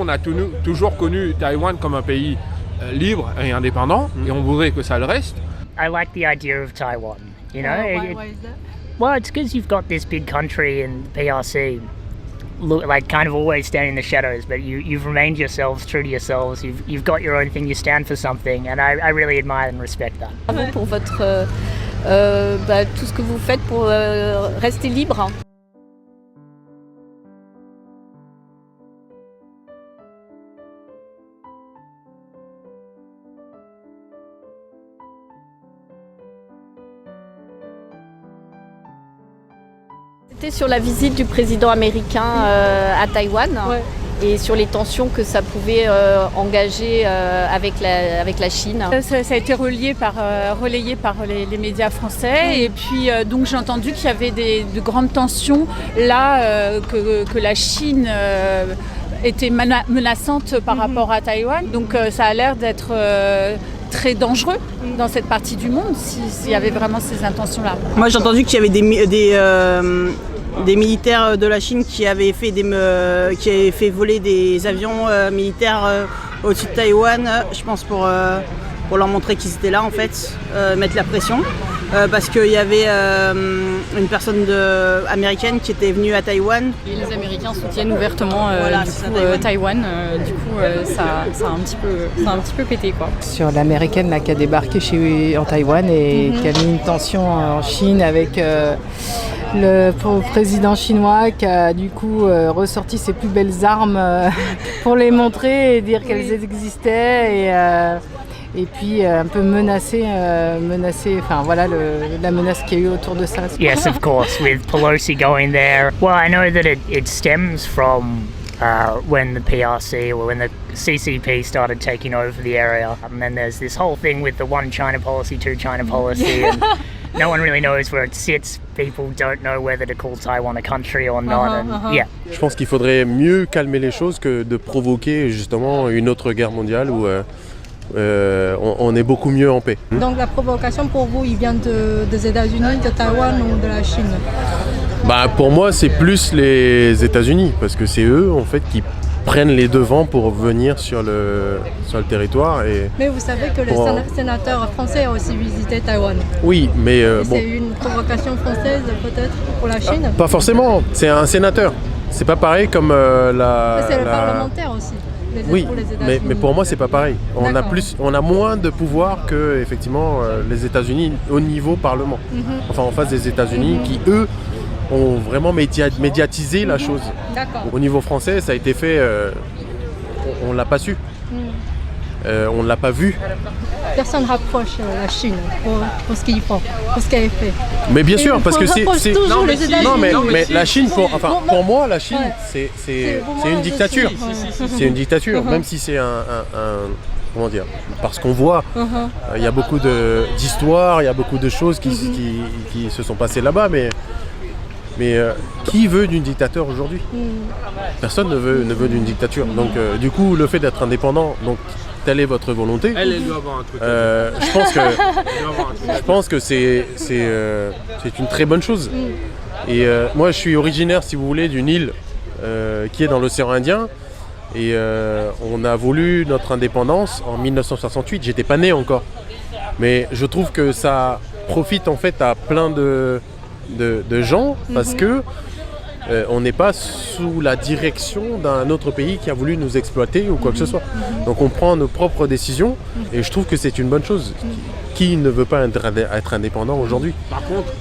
on a toujours connu Taïwan comme un pays libre et indépendant, et on voudrait que ça le reste. I like the idea of Taiwan. You know, Why is that? well, it's because you've got this big country and PRC, like kind of always standing in the shadows, but you've remained yourselves, true to yourselves. You've got your own thing. You stand for something, and I really admire and respect that. Bravo pour votre tout ce que vous faites pour rester libre. C'était sur la visite du président américain à Taïwan et sur les tensions que ça pouvait engager avec la Chine. Ça a été relayé par les médias français et puis donc j'ai entendu qu'il y avait de grandes tensions là, que la Chine était menaçante par rapport à Taïwan. Donc ça a l'air d'être très dangereux dans cette partie du monde s'il y avait vraiment ces intentions-là. Moi j'ai entendu qu'il y avait des militaires de la Chine qui avaient fait voler des avions militaires au-dessus de Taïwan, je pense pour leur montrer qu'ils étaient là en fait, mettre la pression. Parce qu'il y avait une personne américaine qui était venue à Taïwan. Et les Américains soutiennent ouvertement Taïwan. Ça a un petit peu pété quoi. Sur l'américaine là, qui a débarqué en Taïwan et qui a mis une tension en Chine avec le président chinois qui a du coup ressorti ses plus belles armes pour les montrer et dire qu'elles existaient et puis un peu menacer, enfin voilà la menace qu'il y a eu autour de ça. Yes, of course, with Pelosi going there. Well, I know that it stems from when the PRC or when the CCP started taking over the area. And then there's this whole thing with the one China policy, two China policy. And no one really knows where it sits. People don't know whether to call Taiwan a country or not. Yeah. Je pense qu'il faudrait mieux calmer les choses que de provoquer justement une autre guerre mondiale où on est beaucoup mieux en paix. Donc la provocation pour vous, il vient des États-Unis, de Taïwan ou de la Chine? Pour moi, c'est plus les États-Unis parce que c'est eux en fait qui prennent les devants pour venir sur le territoire. Mais vous savez que le sénateur français a aussi visité Taïwan. Oui, mais c'est une provocation française peut-être pour la Chine? Pas forcément, c'est un sénateur. C'est pas pareil comme c'est le parlementaire aussi. Oui, mais pour moi c'est pas pareil. On a moins de pouvoir que effectivement les États-Unis au niveau parlement. Enfin en face des États-Unis qui eux ont vraiment médiatisé la chose. Au niveau français ça a été fait, on l'a pas su, on l'a pas vu. Personne rapproche la Chine pour ce qu'ils font, pour ce qu'elle fait. Mais bien sûr, parce que c'est non mais la Chine pour moi la Chine c'est une dictature. C'est une dictature, même si c'est un comment dire, parce qu'on voit il y a beaucoup d'histoires, il y a beaucoup de choses qui se sont passées là-bas, mais qui veut d'une dictature aujourd'hui? Personne ne veut d'une dictature. Donc du coup le fait d'être indépendant, donc telle est votre volonté. Elle doit avoir un truc. Je pense que c'est une très bonne chose. Et moi je suis originaire, si vous voulez, d'une île qui est dans l'océan Indien. Et on a voulu notre indépendance en 1968. J'étais pas né encore. Mais je trouve que ça profite en fait à plein de gens parce que on n'est pas sous la direction d'un autre pays qui a voulu nous exploiter ou quoi que ce soit. Donc on prend nos propres décisions et je trouve que c'est une bonne chose. Qui ne veut pas être indépendant aujourd'hui? Par contre,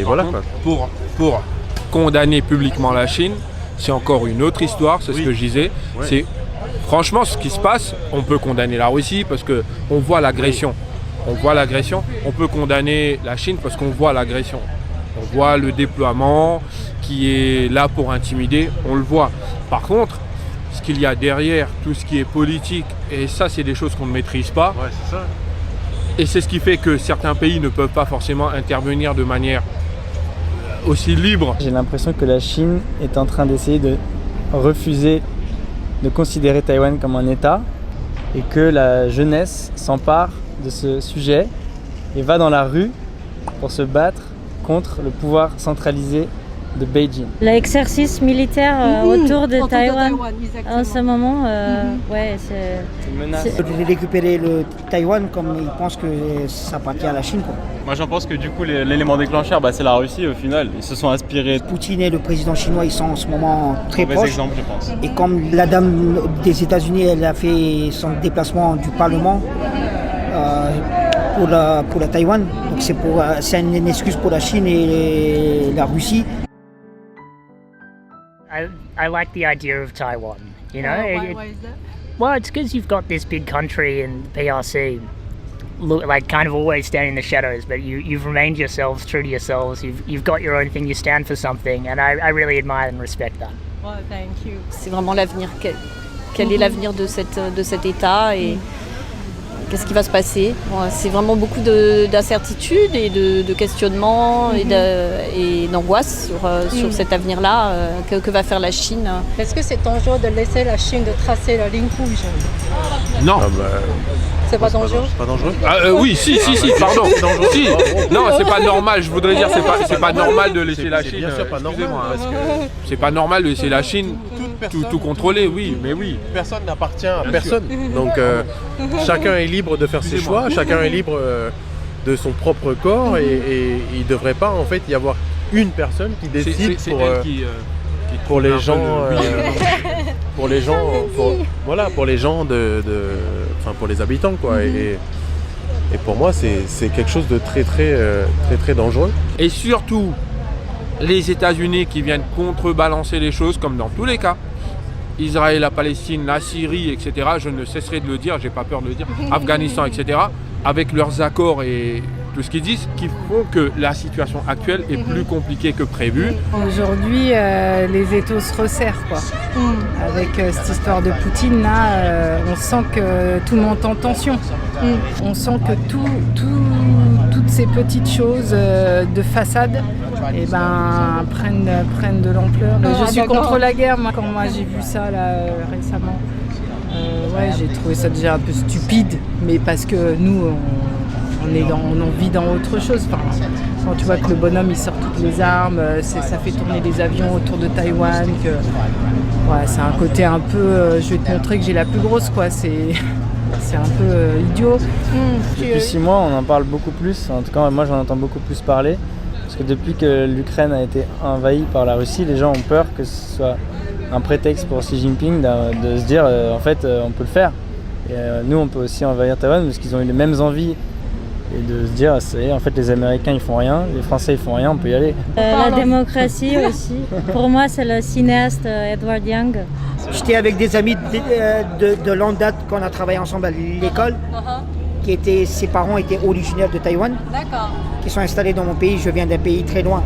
Voilà. Pour condamner publiquement la Chine, c'est encore une autre histoire, c'est ce que je disais. Ouais. C'est franchement ce qui se passe, on peut condamner la Russie parce qu'on voit l'agression. On voit l'agression, on peut condamner la Chine parce qu'on voit l'agression. On voit le déploiement qui est là pour intimider, on le voit. Par contre, ce qu'il y a derrière, tout ce qui est politique, et ça c'est des choses qu'on ne maîtrise pas. Ouais, c'est ça. Et c'est ce qui fait que certains pays ne peuvent pas forcément intervenir de manière aussi libre. J'ai l'impression que la Chine est en train d'essayer de refuser de considérer Taïwan comme un État et que la jeunesse s'empare de ce sujet et va dans la rue pour se battre contre le pouvoir centralisé de Beijing. L'exercice militaire autour de Taïwan en ce moment, ouais, C'est une menace. De récupérer le Taïwan comme ils pensent que ça appartient à la Chine, quoi. Moi j'en pense que du coup l'élément déclencheur c'est la Russie au final. Ils se sont inspirés. Poutine et le président chinois ils sont en ce moment très Mauvais proches. exemple je pense. Et comme la dame des États-Unis elle a fait son déplacement du Parlement pour la Taïwan, donc c'est une excuse pour la Chine et la Russie. I like the idea of Taiwan. You know, Why is that? well, it's because you've got this big country in the PRC, like kind of always standing in the shadows, but you've remained yourselves, true to yourselves. You've got your own thing. You stand for something, and I really admire and respect that. Well, thank you. C'est vraiment l'avenir. Quel est l'avenir de cet État et qu'est-ce qui va se passer? Bon, c'est vraiment beaucoup d'incertitudes et de questionnements et d'angoisse sur cet avenir-là. Que va faire la Chine? Est-ce que c'est dangereux de laisser la Chine de tracer la ligne rouge? Non. C'est pas dangereux? C'est pas dangereux. Oui, si, pardon. Si. Non, c'est pas normal. Je voudrais dire, c'est pas normal de laisser la Chine. Bien sûr, pas normal. Excusez-moi, Parce que c'est pas normal de laisser la Chine tout contrôler. Oui, mais oui. personne n'appartient à personne. Donc chacun est libre de faire ses choix, chacun est libre de son propre corps et il ne devrait pas en fait y avoir une personne qui décide pour les gens pour les gens pour les gens pour les habitants quoi. Et pour moi c'est quelque chose de très dangereux. Et surtout les États-Unis qui viennent contrebalancer les choses comme dans tous les cas. Israël, la Palestine, la Syrie, etc. Je ne cesserai de le dire, j'ai pas peur de le dire. Afghanistan, etc. Avec leurs accords et tout ce qu'ils disent, qui font que la situation actuelle est plus compliquée que prévu. Aujourd'hui, les étaux se resserrent, quoi. Avec cette histoire de Poutine, là, on sent que tout monte en tension. On sent que toutes ces petites choses de façade prennent de l'ampleur. Je suis contre la guerre, moi, quand j'ai vu ça là, récemment. J'ai trouvé ça déjà un peu stupide, mais parce que nous, on vit dans autre chose. Enfin, quand tu vois que le bonhomme il sort toutes les armes, ça fait tourner les avions autour de Taïwan, c'est un côté un peu, je vais te montrer que j'ai la plus grosse, quoi. C'est un peu idiot. Depuis 6 mois, on en parle beaucoup plus. En tout cas, moi, j'en entends beaucoup plus parler. Parce que depuis que l'Ukraine a été envahie par la Russie, les gens ont peur que ce soit un prétexte pour Xi Jinping de se dire en fait on peut le faire. Et nous on peut aussi envahir Taïwan parce qu'ils ont eu les mêmes envies et de se dire en fait les Américains ils font rien, les Français ils font rien, on peut y aller. La démocratie aussi. Pour moi c'est le cinéaste Edward Young. J'étais avec des amis de longue date qu'on a travaillé ensemble à l'école. Ses parents étaient originaires de Taïwan. D'accord. Qui sont installés dans mon pays. Je viens d'un pays très loin,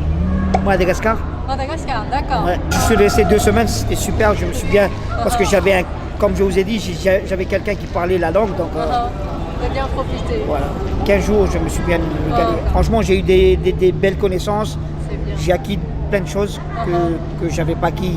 Madagascar. Madagascar, d'accord. Ouais. Je suis resté 2 semaines, c'était super, je me suis bien... Parce que comme je vous ai dit, j'avais quelqu'un qui parlait la langue, donc... J'ai bien profité. Voilà. 15 jours, je me suis bien régalé. Franchement, j'ai eu des belles connaissances. J'ai acquis plein de choses que je n'avais pas acquis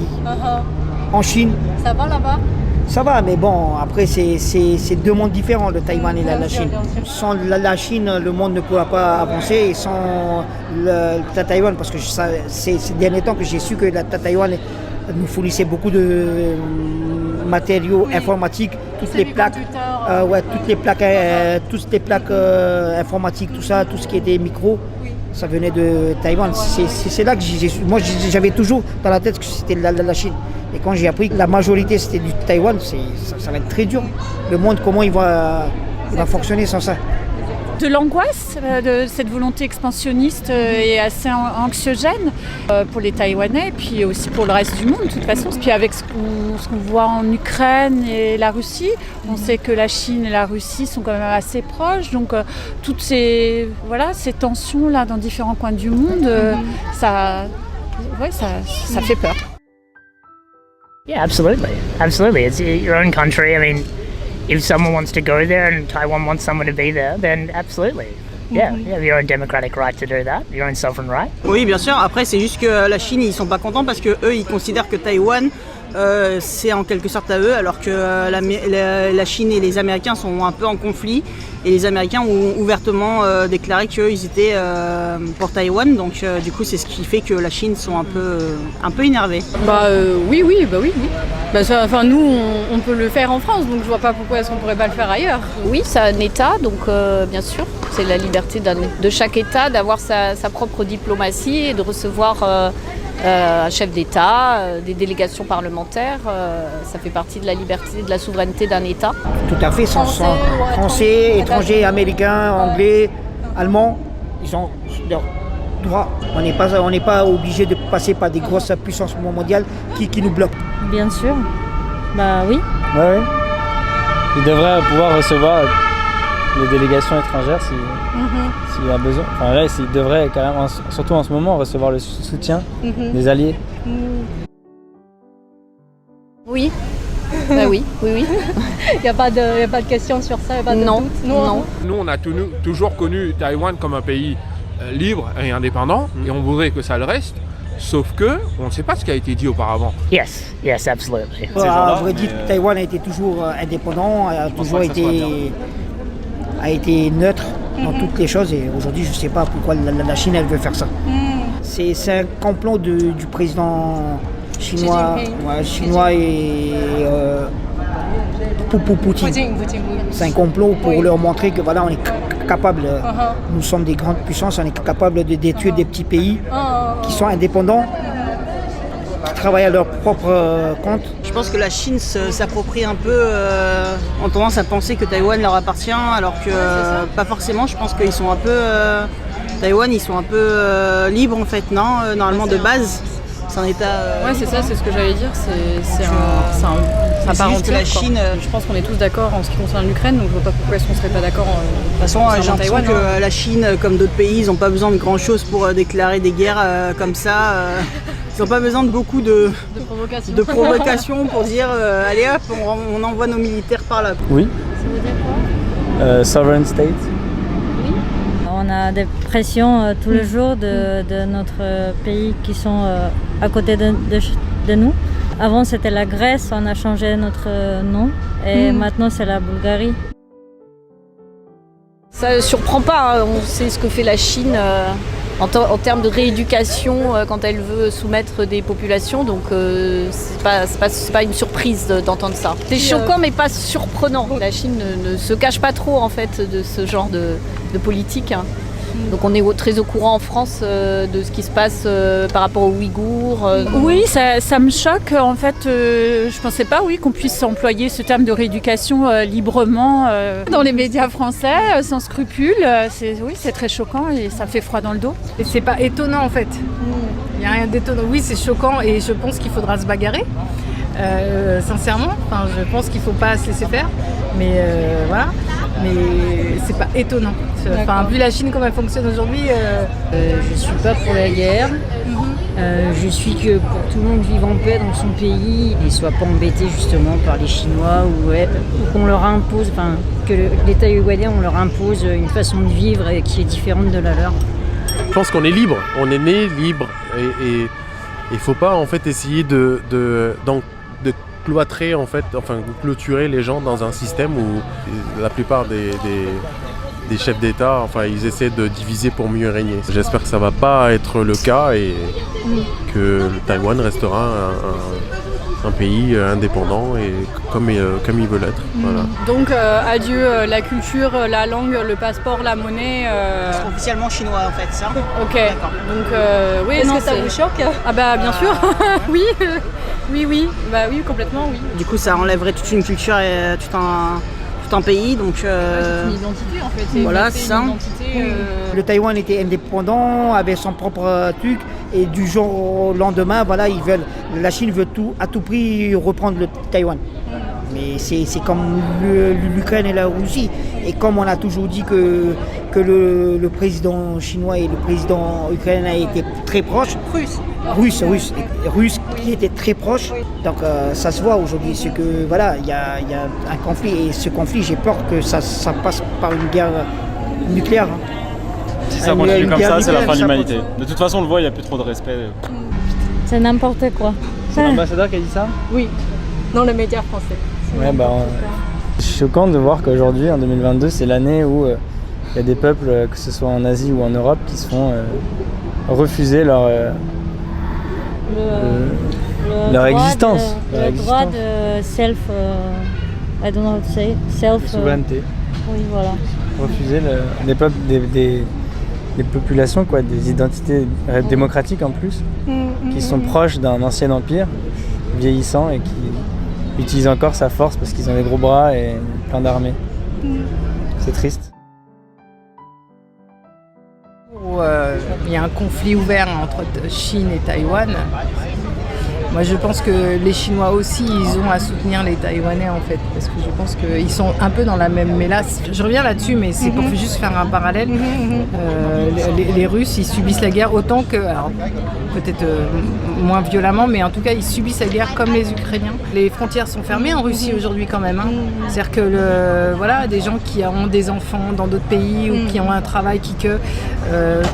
en Chine. Ça va là-bas? Ça va, mais bon, après, c'est 2 mondes différents, le Taïwan et la Chine. Sans la Chine, le monde ne pourra pas avancer, et sans la Taïwan, parce que ces derniers temps que j'ai su que la Taïwan nous fournissait beaucoup de matériaux informatiques, toutes les plaques informatiques, tout ça, tout ce qui était micro, ça venait de Taïwan. C'est là que moi j'avais toujours dans la tête que c'était la Chine. Et quand j'ai appris que la majorité c'était du Taïwan, ça va être très dur. Le monde, comment il va fonctionner sans ça? De l'angoisse de cette volonté expansionniste est assez anxiogène pour les Taïwanais et puis aussi pour le reste du monde de toute façon. Puis avec ce qu'on voit en Ukraine et la Russie, on sait que la Chine et la Russie sont quand même assez proches. Donc toutes ces tensions là dans différents coins du monde, ça fait peur. Yeah, absolutely. It's your own country. I mean, if someone wants to go there and Taiwan wants someone to be there, then absolutely. Yeah, you have your own democratic right to do that, your own sovereign right. Oui, bien sûr. Après, c'est juste que la Chine, ils sont pas contents parce que eux, ils considèrent que Taïwan, c'est en quelque sorte à eux, alors que la Chine et les Américains sont un peu en conflit. Et les Américains ont ouvertement déclaré qu'ils étaient pour Taïwan. Donc du coup, c'est ce qui fait que la Chine sont un peu énervés. Oui. Nous, on peut le faire en France, donc je vois pas pourquoi est-ce qu'on pourrait pas le faire ailleurs. Oui, c'est un État, donc bien sûr, c'est la liberté de chaque État d'avoir sa propre diplomatie et de recevoir un chef d'État, des délégations parlementaires. Ça fait partie de la liberté, de la souveraineté d'un État. Tout à fait, français, étrangers, américains, anglais, allemands, ils ont leur droit. On n'est pas obligé de passer par des grosses puissances mondiales qui nous bloquent. Bien sûr. Bah oui. Ouais. Il devrait pouvoir recevoir les délégations étrangères s'il y a besoin. Enfin là, il devrait carrément, surtout en ce moment, recevoir le soutien des alliés. Oui. Oui. Il n'y a pas de question sur ça, il n'y a pas de doute. Non. Nous, on a toujours connu Taïwan comme un pays libre et indépendant, et on voudrait que ça le reste. Sauf que on ne sait pas ce qui a été dit auparavant. Yes, absolutely. À vrai dire, Taïwan a été toujours indépendant, a toujours été neutre dans toutes les choses, et aujourd'hui je ne sais pas pourquoi la Chine elle veut faire ça. C'est un complot du président chinois et pour Poutine. C'est un complot pour leur montrer que voilà, on est capable, nous sommes des grandes puissances, on est capable de détruire des petits pays qui sont indépendants, qui travaillent à leur propre compte. Je pense que la Chine s'approprie un peu, ont tendance à penser que Taïwan leur appartient, alors que pas forcément. Je pense qu'ils sont un peu, Taïwan, ils sont un peu libres en fait, non, normalement de base. C'est un État. Ouais, c'est ça, c'est ce que j'allais dire. C'est juste que la Chine. Je pense qu'on est tous d'accord en ce qui concerne l'Ukraine, donc je vois pas pourquoi est-ce qu'on serait pas d'accord. De toute façon, j'ai l'impression que la Chine, comme d'autres pays, ils n'ont pas besoin de grand chose pour déclarer des guerres comme ça. Ils n'ont pas besoin de beaucoup de provocation pour dire allez hop, on envoie nos militaires par là. Oui. Ça veut dire quoi Sovereign state. On a des pressions tous les jours de notre pays qui sont à côté de nous. Avant c'était la Grèce, on a changé notre nom et maintenant c'est la Bulgarie. Ça ne surprend pas, hein. On sait ce que fait la Chine en termes de rééducation quand elle veut soumettre des populations, donc c'est pas une surprise d'entendre ça. C'est choquant mais pas surprenant. La Chine ne se cache pas trop en fait de ce genre de politique. Hein. Donc on est très au courant en France de ce qui se passe par rapport aux Ouïghours. Oui, ça me choque. En fait, je pensais pas qu'on puisse employer ce terme de rééducation librement dans les médias français, sans scrupule. C'est très choquant et ça fait froid dans le dos. Et c'est pas étonnant en fait. Il n'y a rien d'étonnant. Oui, c'est choquant et je pense qu'il faudra se bagarrer. Sincèrement, je pense qu'il ne faut pas se laisser faire. Mais voilà. Mais c'est pas étonnant. Vu la Chine comme elle fonctionne aujourd'hui. Je suis pas pour la guerre. Je suis que pour tout le monde vive en paix dans son pays et soit pas embêté justement par les Chinois ou qu'on leur impose, que les Taïwanais on leur impose une façon de vivre qui est différente de la leur. Je pense qu'on est libre, on est né libre et il faut pas en fait essayer de cloîtrer clôturer les gens dans un système où la plupart des chefs d'État, ils essaient de diviser pour mieux régner. J'espère que ça va pas être le cas et que Taïwan restera un pays indépendant et comme il veut l'être. Voilà. Donc adieu la culture, la langue, le passeport, la monnaie. C'est officiellement chinois en fait, ça. Ok. Donc oui. Est-ce que ça vous choque ? Ah bah bien sûr. Oui. Oui. Bah oui, complètement, oui. Du coup, ça enlèverait toute une culture et tout un pays, donc. C'est une identité en fait. Voilà, c'est ça. Le Taïwan était indépendant, avait son propre truc, et du jour au lendemain, la Chine veut à tout prix reprendre le Taïwan. Mais c'est comme l'Ukraine et la Russie. Et comme on a toujours dit que le président chinois et le président ukrainien étaient très proches. Russe qui était très proche. Donc ça se voit aujourd'hui. C'est que il y a un conflit. Et ce conflit, j'ai peur que ça passe par une guerre nucléaire. Si ça continue comme ça, c'est la fin de l'humanité. De toute façon, on le voit, il n'y a plus trop de respect. C'est n'importe quoi. C'est l'ambassadeur qui a dit ça? Oui, dans les médias français. Ouais, c'est choquant de voir qu'aujourd'hui, en 2022, c'est l'année où il y a des peuples, que ce soit en Asie ou en Europe, qui se font refuser leur existence. Le droit de I don't know how to say, souveraineté. Oui, voilà. Refuser des peuples, des populations, quoi, des identités démocratiques en plus, qui sont proches d'un ancien empire vieillissant et qui utilisent encore sa force parce qu'ils ont des gros bras et plein d'armées. C'est triste. Il y a un conflit ouvert entre Chine et Taïwan. Moi je pense que les Chinois aussi ils ont à soutenir les Taïwanais en fait, parce que je pense qu'ils sont un peu dans la même mélasse. Je reviens là-dessus mais c'est pour juste faire un parallèle. Les Russes ils subissent la guerre autant que, alors peut-être moins violemment, mais en tout cas ils subissent la guerre comme les Ukrainiens. Les frontières sont fermées en Russie aujourd'hui quand même. C'est-à-dire que des gens qui ont des enfants dans d'autres pays ou qui ont un travail tout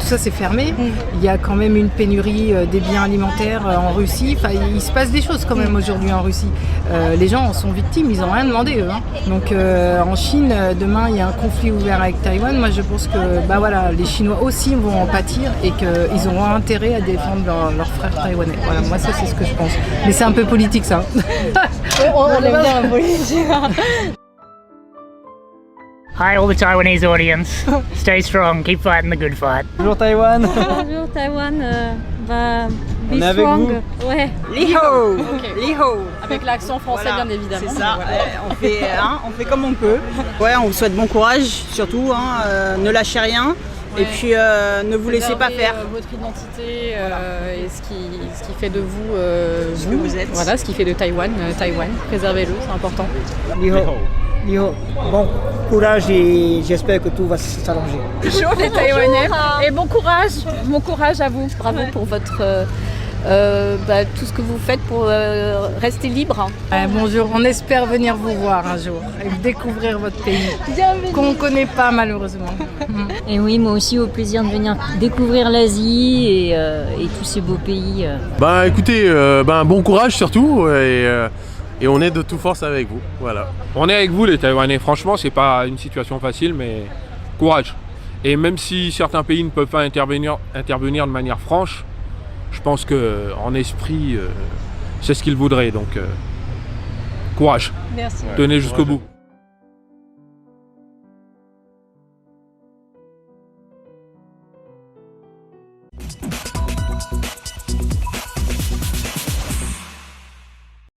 ça c'est fermé. Il y a quand même une pénurie des biens alimentaires en Russie. Enfin, il se passe des choses quand même aujourd'hui en Russie. Les gens en sont victimes, ils n'ont rien demandé eux. Donc en Chine, demain il y a un conflit ouvert avec Taïwan. Moi je pense que les Chinois aussi vont en pâtir et qu'ils auront intérêt à défendre leurs frères taïwanais. Voilà, moi ça c'est ce que je pense. Mais c'est un peu politique ça. On aime bien la politique. Hi, all the Taiwanese audience. Stay strong. Keep fighting the good fight. Bonjour Taïwan. Bonjour Taïwan. On est avec vous. Ouais. Li Hou. Li Hou. Avec l'accent français bien évidemment. C'est ça, on fait comme on peut. Ouais, on vous souhaite bon courage surtout, ne lâchez rien. Ouais. Et puis ne vous laissez pas faire. Votre identité et ce qui fait de vous ce que vous êtes. Voilà, ce qui fait de Taïwan, préservez-le, c'est important. Li Hou, bon courage et j'espère que tout va s'arranger. Bonjour les Taïwanais et bon courage à vous. Bravo pour votre tout ce que vous faites pour rester libre. Bonjour, on espère venir vous voir un jour et découvrir votre pays qu'on ne connaît pas malheureusement. Et oui, moi aussi au plaisir de venir découvrir l'Asie et tous ces beaux pays. Écoutez, bon courage surtout et on est de toute force avec vous. Voilà. On est avec vous les Taïwanais, franchement c'est pas une situation facile mais courage. Et même si certains pays ne peuvent pas intervenir de manière franche, je pense qu'en esprit, c'est ce qu'ils voudraient. Donc, courage. Merci. Tenez jusqu'au bout.